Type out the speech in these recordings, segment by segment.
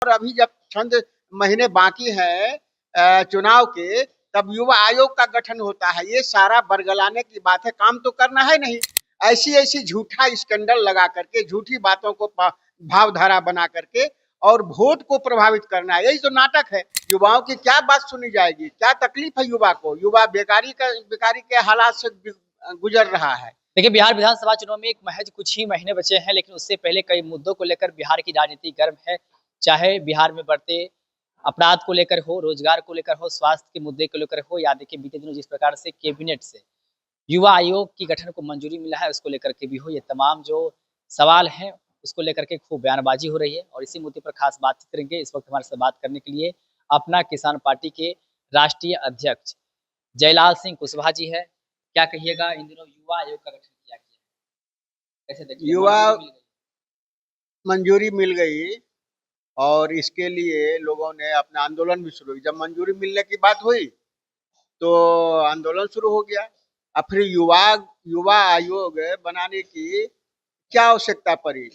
और अभी जब चंद महीने बाकी हैं चुनाव के, तब युवा आयोग का गठन होता है। ये सारा बरगलाने की बात है, काम तो करना है नहीं। ऐसी ऐसी झूठा स्कैंडल लगा करके, झूठी बातों को भावधारा बना करके और वोट को प्रभावित करना है, यही तो नाटक है। युवाओं की क्या बात सुनी जाएगी, क्या तकलीफ है युवा को? युवा बेकारी के हालात से गुजर रहा है। देखिए, बिहार विधानसभा चुनाव में एक महज कुछ ही महीने बचे हैं, लेकिन उससे पहले कई मुद्दों को लेकर बिहार की राजनीति गर्म है। चाहे बिहार में बढ़ते अपराध को लेकर हो, रोजगार को लेकर हो, स्वास्थ्य के मुद्दे को लेकर हो, या देखिए बीते दिनों जिस प्रकार से कैबिनेट से युवा आयोग की गठन को मंजूरी मिला है, उसको लेकर के भी हो। ये तमाम जो सवाल हैं, उसको लेकर के खूब बयानबाजी हो रही है और इसी मुद्दे पर खास बातचीत करेंगे। इस वक्त हमारे साथ बात करने के लिए अपना किसान पार्टी के राष्ट्रीय अध्यक्ष जयलाल सिंह कुशवाहा जी है। क्या कहिएगा, इन दिनों युवा आयोग का गठन किया गया, कैसे देखिए? युवा मंजूरी मिल गई और इसके लिए लोगों ने अपना आंदोलन भी शुरू किया। जब मंजूरी मिलने की बात हुई तो आंदोलन शुरू हो गया। अब फिर युवा आयोग बनाने की क्या आवश्यकता पड़ी?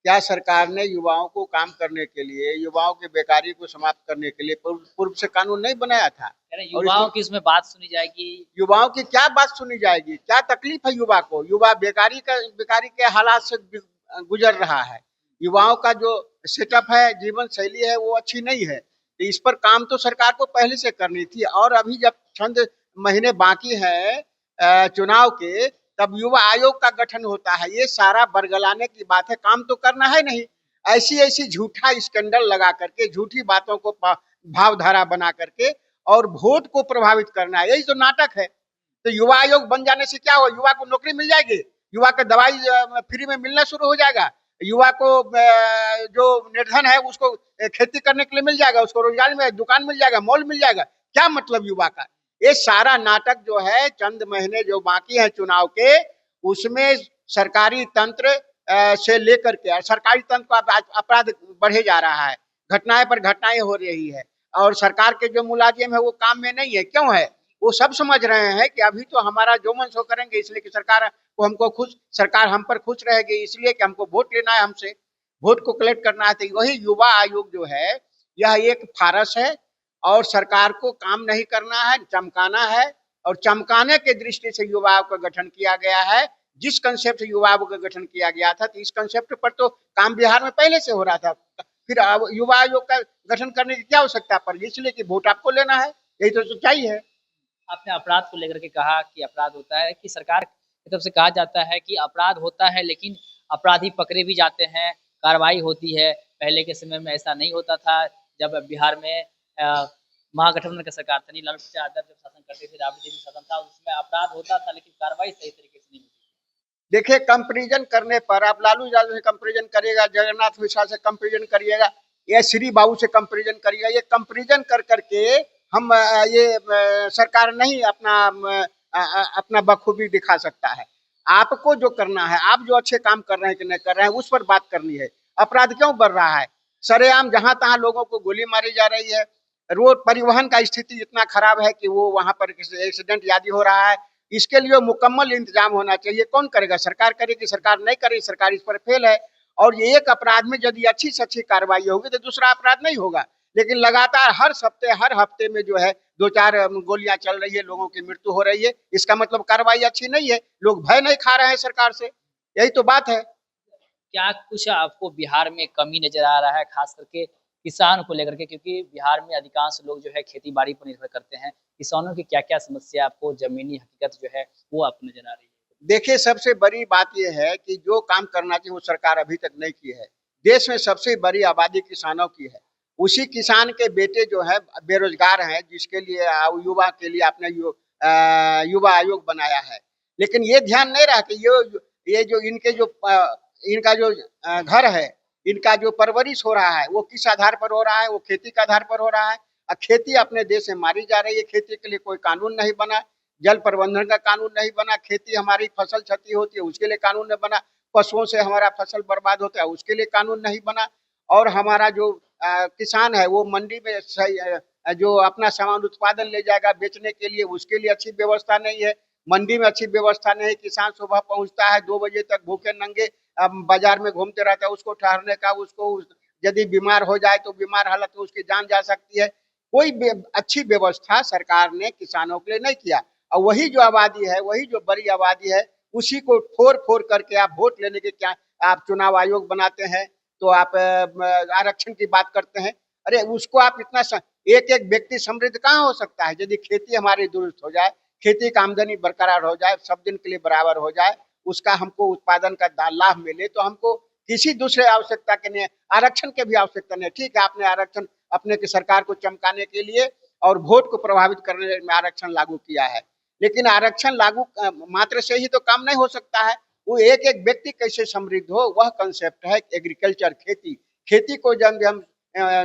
क्या सरकार ने युवाओं को काम करने के लिए, युवाओं की बेकारी को समाप्त करने के लिए पूर्व से कानून नहीं बनाया था? युवाओं की इसमें बात सुनी जाएगी? युवाओं की क्या बात सुनी जाएगी? क्या तकलीफ है युवा को? युवा बेकारी के हालात से गुजर रहा है। युवाओं का जो सेटअप है, जीवन शैली है, वो अच्छी नहीं है। तो इस पर काम तो सरकार को पहले से करनी थी। और अभी जब चंद महीने बाकी हैं चुनाव के, तब युवा आयोग का गठन होता है। ये सारा बरगलाने की बात है, काम तो करना है नहीं। ऐसी ऐसी झूठा स्कैंडल लगा करके, झूठी बातों को भावधारा बना करके और वोट को प्रभावित करना है, यही तो नाटक है। तो युवा आयोग बन जाने से क्या हो? युवा को नौकरी मिल जाएगी, युवा का दवाई फ्री में मिलना शुरू हो जाएगा, युवा को जो निर्धन है उसको खेती करने के लिए मिल जाएगा, उसको रोजगार में दुकान मिल जाएगा, मॉल मिल जाएगा। क्या मतलब युवा का? ये सारा नाटक जो है, चंद महीने जो बाकी है चुनाव के, उसमें सरकारी तंत्र से लेकर के सरकारी तंत्र का अपराध बढ़े जा रहा है। घटनाएं पर घटनाएं हो रही है और सरकार के जो मुलाजिम है वो काम में नहीं है। क्यों है? वो सब समझ रहे हैं कि अभी तो हमारा जो मन सो करेंगे, इसलिए कि सरकार हम पर खुश रहेगी, इसलिए कि हमको वोट लेना है, हमसे वोट को कलेक्ट करना है। तो वही युवा आयोग जो है, यह एक फारस है और सरकार को काम नहीं करना है, चमकाना है। और चमकाने के दृष्टि से युवा आयोग का गठन किया गया है। जिस कंसेप्ट से युवा आयोग का गठन किया गया था, तो इस कंसेप्ट पर तो काम बिहार में पहले से हो रहा था। फिर युवा आयोग का गठन करने की क्या आवश्यकता पड़ी? इसलिए कि वोट आपको लेना है, यही तो सच्चाई है। आपने अपराध को लेकर के कहा कि अपराध होता है, कि सरकार की तरफ से कहा जाता है कि अपराध होता है, लेकिन अपराधी पकड़े भी जाते हैं, कार्रवाई होती है। पहले के समय में ऐसा नहीं होता था। जब बिहार में महागठबंधन का सरकार था, लालू प्रसाद यादव जब शासन करते थे, राबड़ी देवी शासन था, उसमें अपराध होता था लेकिन कार्रवाई सही तरीके से नहीं होती। देखिए, कंपेरिजन करने पर आप लालू यादव से कंपेरिजन करिएगा, जगन्नाथ मिश्रा से कंपेरिजन करिएगा, या श्री बाबू से कंपेरिजन करिएगा, ये कंपेरिजन कर करके हम सरकार नहीं अपना बखूबी दिखा सकता है। आपको जो करना है, आप जो अच्छे काम कर रहे हैं कि नहीं कर रहे हैं, उस पर बात करनी है। अपराध क्यों बढ़ रहा है? सरेआम जहां तहां लोगों को गोली मारी जा रही है। रोड परिवहन का स्थिति इतना खराब है कि वो वहां पर एक्सीडेंट याद हो रहा है। इसके लिए मुकम्मल इंतजाम होना चाहिए। कौन करेगा? सरकार करेगी। सरकार नहीं करेगी, सरकार इस पर फेल है। और ये एक अपराध में यदि अच्छी से अच्छी कार्रवाई होगी तो दूसरा अपराध नहीं होगा। लेकिन लगातार हर हफ्ते में जो है 2-4 गोलियां चल रही है, लोगों की मृत्यु हो रही है। इसका मतलब कार्रवाई अच्छी नहीं है, लोग भय नहीं खा रहे हैं सरकार से, यही तो बात है। क्या कुछ आपको बिहार में कमी नजर आ रहा है, खास करके किसान को लेकर के? क्योंकि बिहार में अधिकांश लोग जो है खेती बाड़ी पर निर्भर करते हैं। किसानों की क्या क्या समस्या आपको, जमीनी हकीकत जो है वो आपको नजर आ रही है? देखिए, सबसे बड़ी बात यह है कि जो काम करना चाहिए वो सरकार अभी तक नहीं की है। देश में सबसे बड़ी आबादी किसानों की है। उसी किसान के बेटे जो है बेरोजगार हैं, जिसके लिए युवा के लिए आपने युवा आयोग बनाया है। लेकिन ये ध्यान नहीं रहा कि ये जो इनका जो घर है, इनका जो परवरिश हो रहा है, वो किस आधार पर हो रहा है? वो खेती के आधार पर हो रहा है। खेती अपने देश में मारी जा रही है। खेती के लिए कोई कानून नहीं बना, जल प्रबंधन का कानून नहीं बना, खेती हमारी फसल क्षति होती है उसके लिए कानून नहीं बना, पशुओं से हमारा फसल बर्बाद होता है उसके लिए कानून नहीं बना। और हमारा जो किसान है वो मंडी में जो अपना सामान उत्पादन ले जाएगा बेचने के लिए, उसके लिए अच्छी व्यवस्था नहीं है। मंडी में अच्छी व्यवस्था नहीं है। किसान सुबह पहुंचता है 2 बजे तक भूखे नंगे बाजार में घूमते रहता है, उसको ठहरने का, उसको यदि बीमार हो जाए तो बीमार हालत में उसकी जान जा सकती है। कोई अच्छी व्यवस्था सरकार ने किसानों के लिए नहीं किया। और वही जो आबादी है, वही जो बड़ी आबादी है, उसी को फोड़ फोड़ करके आप वोट लेने के क्या आप चुनाव आयोग बनाते हैं, तो आप आरक्षण की बात करते हैं। अरे उसको आप इतना एक एक व्यक्ति समृद्ध कहाँ हो सकता है? यदि खेती हमारी दुरुस्त हो जाए, खेती का आमदनी बरकरार हो जाए, सब दिन के लिए बराबर हो जाए, उसका हमको उत्पादन का लाभ मिले, तो हमको किसी दूसरे आवश्यकता के नहीं, आरक्षण के भी आवश्यकता नहीं। ठीक है, आपने आरक्षण अपने की सरकार को चमकाने के लिए और वोट को प्रभावित करने में आरक्षण लागू किया है, लेकिन आरक्षण लागू मात्र से ही तो काम नहीं हो सकता है। वो एक एक व्यक्ति कैसे समृद्ध हो, वह कंसेप्ट है एग्रीकल्चर, खेती। खेती को जब हम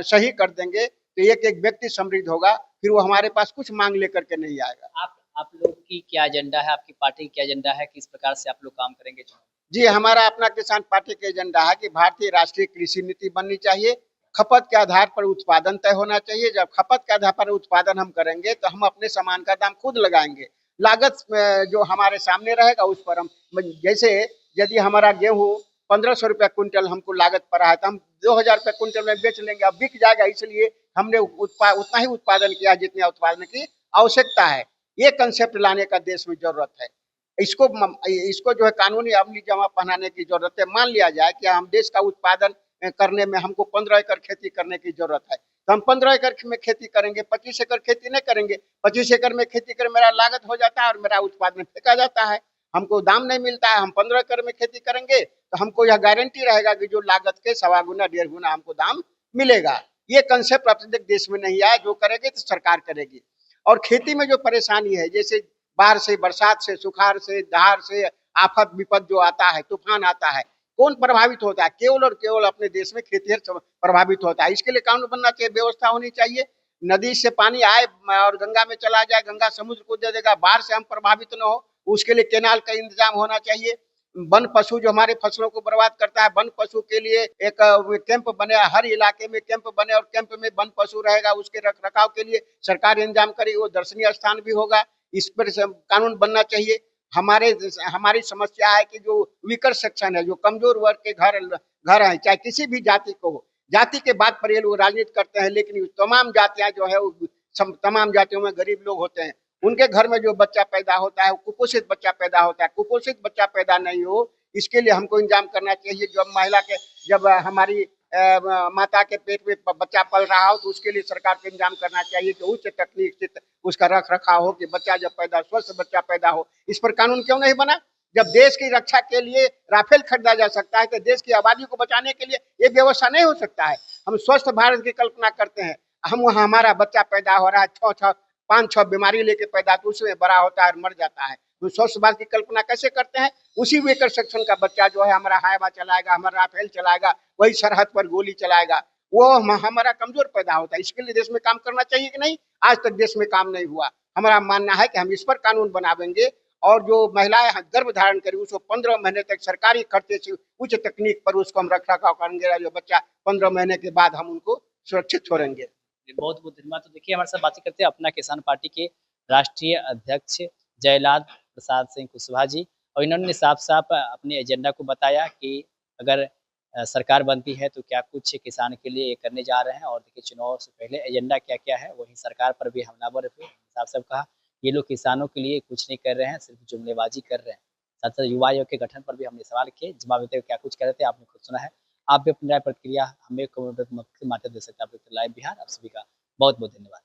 सही कर देंगे तो एक एक व्यक्ति समृद्ध होगा, फिर वो हमारे पास कुछ मांग लेकर के नहीं आएगा। आप लोग की क्या एजेंडा है, आपकी पार्टी की क्या एजेंडा है, किस प्रकार से आप लोग काम करेंगे? जी, हमारा अपना किसान पार्टी का एजेंडा है कि भारतीय राष्ट्रीय कृषि नीति बननी चाहिए। खपत के आधार पर उत्पादन तय होना चाहिए। जब खपत के आधार पर उत्पादन हम करेंगे तो हम अपने सामान का दाम खुद लगाएंगे। लागत जो हमारे सामने रहेगा उस पर हम, जैसे यदि हमारा गेहूं 1500 रुपया क्विंटल हमको लागत पड़ा है, तो हम 2000 रुपया क्विंटल में बेच लेंगे। अब बिक जाएगा, इसलिए हमने उतना ही उत्पादन किया जितने उत्पादन की आवश्यकता है। ये कंसेप्ट लाने का देश में जरूरत है। इसको जो है कानूनी अमली जमा पहनाने की जरूरत है। मान लिया जाए कि हम देश का उत्पादन करने में हमको 15 एकड़ खेती करने की जरूरत है, तो हम 15 एकड़ में खेती करेंगे, 25 एकड़ खेती नहीं करेंगे। 25 एकड़ में खेती कर मेरा लागत हो जाता है और मेरा उत्पादन फेंका जाता है, हमको दाम नहीं मिलता है। हम 15 एकड़ में खेती करेंगे तो हमको यह गारंटी रहेगा कि जो लागत के 1.25 गुना 1.5 गुना हमको दाम मिलेगा। ये कंसेप्ट अब तक देश में नहीं आया। जो करेगी तो सरकार करेगी। और खेती में जो परेशानी है, जैसे बाढ़ से, बरसात से, सुखाड़ से, दहाड़ से, आफत विपद जो आता है, तूफान आता है, कौन प्रभावित होता है? केवल और केवल अपने देश में खेतीहर प्रभावित होता है। इसके लिए कानून बनना चाहिए, व्यवस्था होनी चाहिए। नदी से पानी आए और गंगा में चला जाए, गंगा समुद्र को दे देगा, बाढ़ से हम प्रभावित न हो, उसके लिए केनाल का इंतजाम होना चाहिए। वन पशु जो हमारे फसलों को बर्बाद करता है, वन पशु के लिए एक कैंप बने, हर इलाके में कैंप बने और कैंप में वन पशु रहेगा, उसके रख रखाव के लिए सरकार इंतजाम करेगी। वो दर्शनीय स्थान भी होगा। इस पर कानून बनना चाहिए। हमारी समस्या है कि जो वीकर सेक्शन है, जो कमजोर वर्ग के घर है, चाहे किसी भी जाति को हो, जाति के बात पर ये लोग राजनीति करते हैं, लेकिन तमाम जातियां जो है, तमाम जातियों में गरीब लोग होते हैं। उनके घर में जो बच्चा पैदा होता है, कुपोषित बच्चा पैदा होता है। कुपोषित बच्चा पैदा नहीं हो, इसके लिए हमको इंतजाम करना चाहिए। जब हमारी माता के पेट में बच्चा पल रहा हो, तो उसके लिए सरकार को इंतजाम करना चाहिए कि उच्च तकनीक से उसका रख रखाव हो, कि बच्चा जब पैदा, स्वस्थ बच्चा पैदा हो। इस पर कानून क्यों नहीं बना? जब देश की रक्षा के लिए राफेल खरीदा जा सकता है, तो देश की आबादी को बचाने के लिए ये व्यवस्था नहीं हो सकता है। हम स्वस्थ भारत की कल्पना करते हैं, हम वहाँ हमारा बच्चा पैदा हो रहा है, 5-6 बीमारी लेके पैदा, तो उसमें बड़ा होता है और मर जाता है। तो स्वस्थ भारत की कल्पना कैसे करते हैं? उसी वेकर सेक्शन का बच्चा जो है हमारा हाइवा चलाएगा, हमारा राफेल चलाएगा, वही सरहद पर गोली चलाएगा, वो हमारा कमजोर पैदा होता है। इसके लिए देश में काम करना चाहिए कि नहीं? आज तक देश में काम नहीं हुआ। हमारा मानना है कि हम इस पर कानून बनावेंगे, और जो महिलाएं गर्भ धारण करें उसको 15 महीने तक सरकारी खर्चे से उच्च तकनीक पर उसको हम रख रखाव करेंगे। जो बच्चा 15 महीने के बाद हम उनको सुरक्षित छोड़ेंगे। बहुत बहुत धन्यवाद। तो देखिए, हमारे साथ बातचीत करते हैं अपना किसान पार्टी के राष्ट्रीय अध्यक्ष जयलाल प्रसाद सिंह कुशवाहा जी, और इन्होंने साफ साफ अपने एजेंडा को बताया कि अगर सरकार बनती है तो क्या कुछ किसान के लिए करने जा रहे हैं। और देखिए, चुनाव से पहले एजेंडा क्या क्या है, वही सरकार पर भी हमलावर हुए। साफ साफ कहा ये लोग किसानों के लिए कुछ नहीं कर रहे हैं, सिर्फ जुमलेबाजी कर रहे हैं। साथ साथ युवा आयोग के गठन पर भी हमने सवाल किए, जवाब देते हुए क्या कुछ कह रहे थे आपने खुद सुना है। आप भी अपनी राय प्रतिक्रिया हमें कमेंट के माध्यम दे सकते हैं। आप लाइव बिहार, आप सभी का बहुत बहुत धन्यवाद।